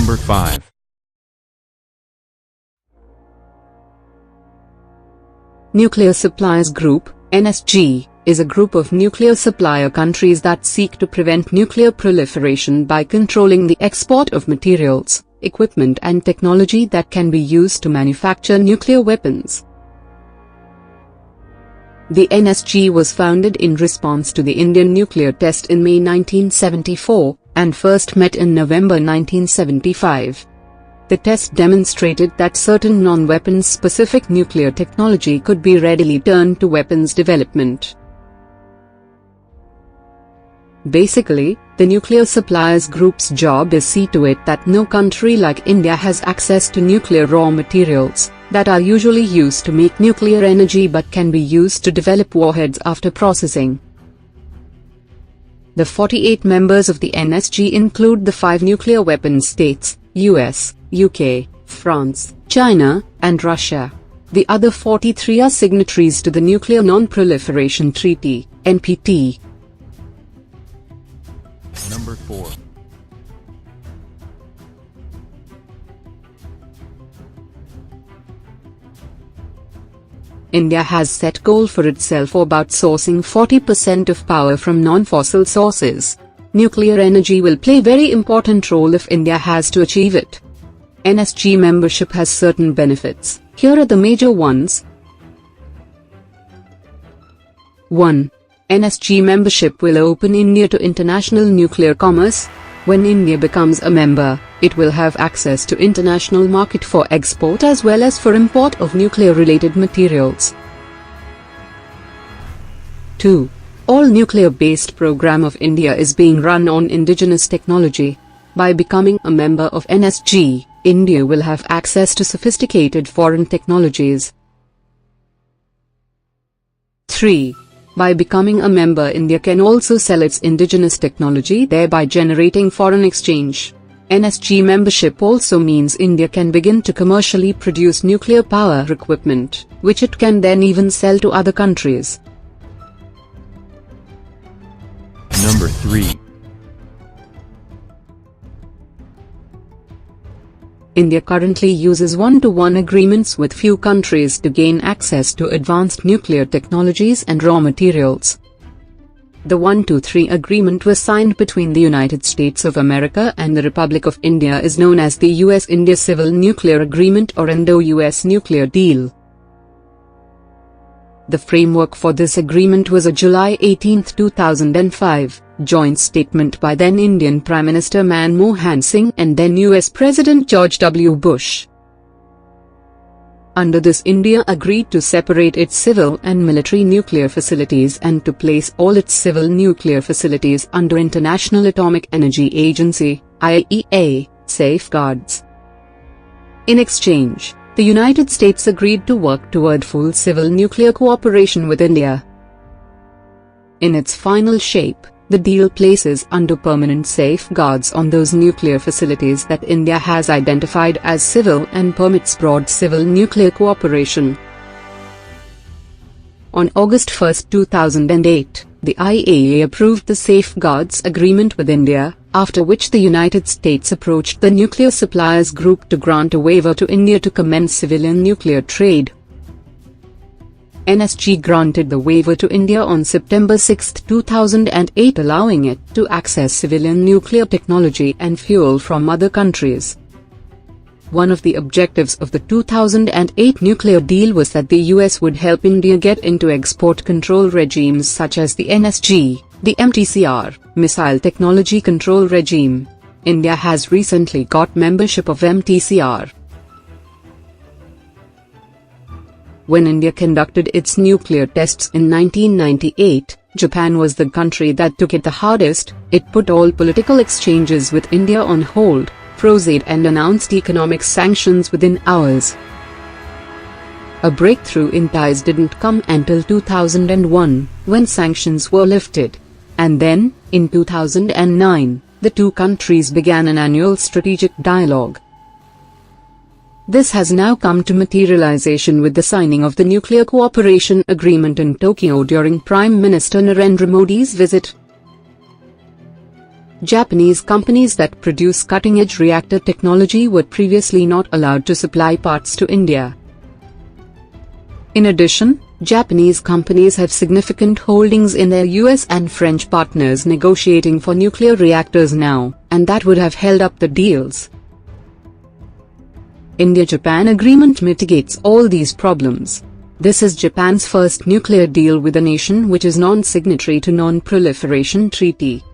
Number 5. Nuclear Suppliers Group, NSG, is a group of nuclear supplier countries that seek to prevent nuclear proliferation by controlling the export of materials, equipment and technology that can be used to manufacture nuclear weapons. The NSG was founded in response to the Indian nuclear test in May 1974, and first met in November 1975. The test demonstrated that certain non-weapons specific nuclear technology could be readily turned to weapons development. Basically, the Nuclear Suppliers Group's job is see to it that no country like India has access to nuclear raw materials that are usually used to make nuclear energy but can be used to develop warheads after processing. The 48 members of the NSG include the 5 nuclear weapons states, US, UK, France, China, and Russia. The other 43 are signatories to the Nuclear Non Proliferation Treaty, NPT. Number 4. India has set goal for itself about sourcing 40% of power from non-fossil sources. Nuclear energy will play very important role if India has to achieve it. NSG membership has certain benefits. Here are the major ones. 1. NSG membership will open India to international nuclear commerce. When India becomes a member, it will have access to international market for export as well as for import of nuclear-related materials. 2. All nuclear-based program of India is being run on indigenous technology. By becoming a member of NSG, India will have access to sophisticated foreign technologies. 3. By becoming a member, India can also sell its indigenous technology, thereby generating foreign exchange. NSG membership also means India can begin to commercially produce nuclear power equipment, which it can then even sell to other countries. Number 3. India currently uses one-to-one agreements with few countries to gain access to advanced nuclear technologies and raw materials. The 123 agreement was signed between the United States of America and the Republic of India is known as the US-India Civil Nuclear Agreement or Indo-US Nuclear Deal. The framework for this agreement was a July 18, 2005, joint statement by then Indian Prime Minister Manmohan Singh and then US President George W. Bush. Under this, India agreed to separate its civil and military nuclear facilities and to place all its civil nuclear facilities under International Atomic Energy Agency (IAEA) safeguards. In exchange, the United States agreed to work toward full civil nuclear cooperation with India. In its final shape, the deal places under permanent safeguards on those nuclear facilities that India has identified as civil and permits broad civil nuclear cooperation. On August 1, 2008, the IAEA approved the Safeguards Agreement with India, after which the United States approached the Nuclear Suppliers Group to grant a waiver to India to commence civilian nuclear trade. NSG granted the waiver to India on September 6, 2008, allowing it to access civilian nuclear technology and fuel from other countries. One of the objectives of the 2008 nuclear deal was that the US would help India get into export control regimes such as the NSG, the MTCR, Missile Technology Control Regime. India has recently got membership of MTCR. When India conducted its nuclear tests in 1998, Japan was the country that took it the hardest. It put all political exchanges with India on hold, froze it and announced economic sanctions within hours. A breakthrough in ties didn't come until 2001, when sanctions were lifted. And then, in 2009, the two countries began an annual strategic dialogue. This has now come to materialization with the signing of the Nuclear Cooperation Agreement in Tokyo during Prime Minister Narendra Modi's visit. Japanese companies that produce cutting-edge reactor technology were previously not allowed to supply parts to India. In addition, Japanese companies have significant holdings in their US and French partners negotiating for nuclear reactors now, and that would have held up the deals. India-Japan agreement mitigates all these problems. This is Japan's first nuclear deal with a nation which is non-signatory to Non Proliferation Treaty.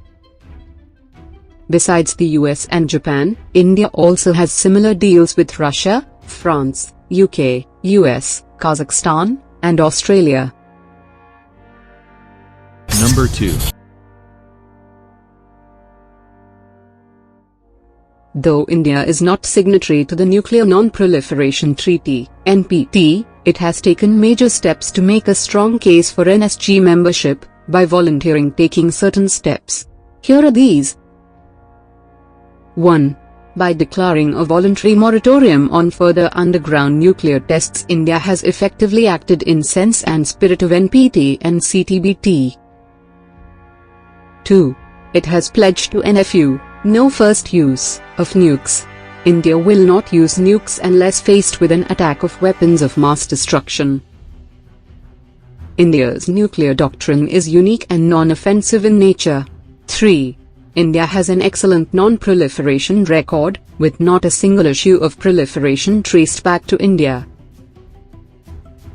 Besides the US and Japan, India also has similar deals with Russia, France, UK, US, Kazakhstan, and Australia. Number 2. Though India is not signatory to the Nuclear Non Proliferation Treaty, NPT, it has taken major steps to make a strong case for NSG membership, by volunteering taking certain steps. Here are these. 1. By declaring a voluntary moratorium on further underground nuclear tests, India has effectively acted in sense and spirit of NPT and CTBT. 2. It has pledged to NFU, no first use, of nukes. India will not use nukes unless faced with an attack of weapons of mass destruction. India's nuclear doctrine is unique and non-offensive in nature. 3. India has an excellent non-proliferation record, with not a single issue of proliferation traced back to India.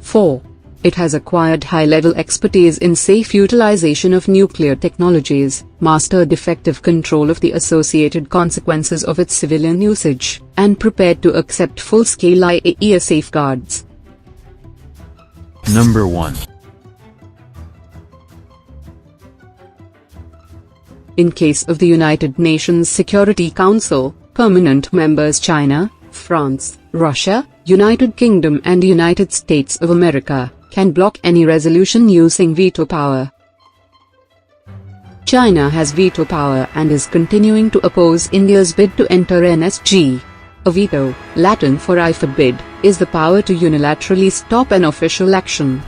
4. It has acquired high-level expertise in safe utilization of nuclear technologies, mastered effective control of the associated consequences of its civilian usage, and prepared to accept full-scale IAEA safeguards. Number 1. In case of the United Nations Security Council, permanent members China, France, Russia, United Kingdom and United States of America can block any resolution using veto power. China has veto power and is continuing to oppose India's bid to enter NSG. A veto, Latin for I forbid, is the power to unilaterally stop an official action.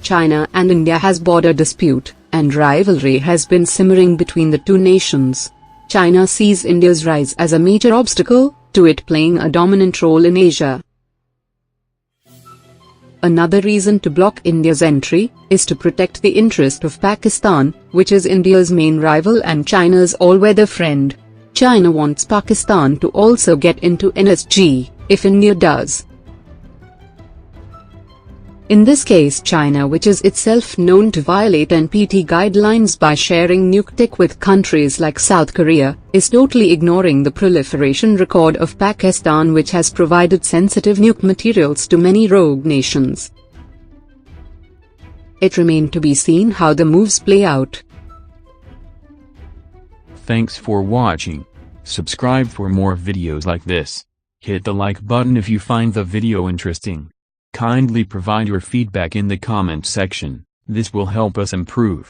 China and India has border dispute, and rivalry has been simmering between the two nations. China sees India's rise as a major obstacle to it playing a dominant role in Asia. Another reason to block India's entry is to protect the interest of Pakistan, which is India's main rival and China's all-weather friend. China wants Pakistan to also get into NSG, if India does. In this case, China, which is itself known to violate NPT guidelines by sharing nuke tech with countries like South Korea, is totally ignoring the proliferation record of Pakistan, which has provided sensitive nuke materials to many rogue nations. It remains to be seen how the moves play out. Thanks for watching. Subscribe for more videos like this. Hit the like button if you find the video interesting. Kindly provide your feedback in the comment section, this will help us improve.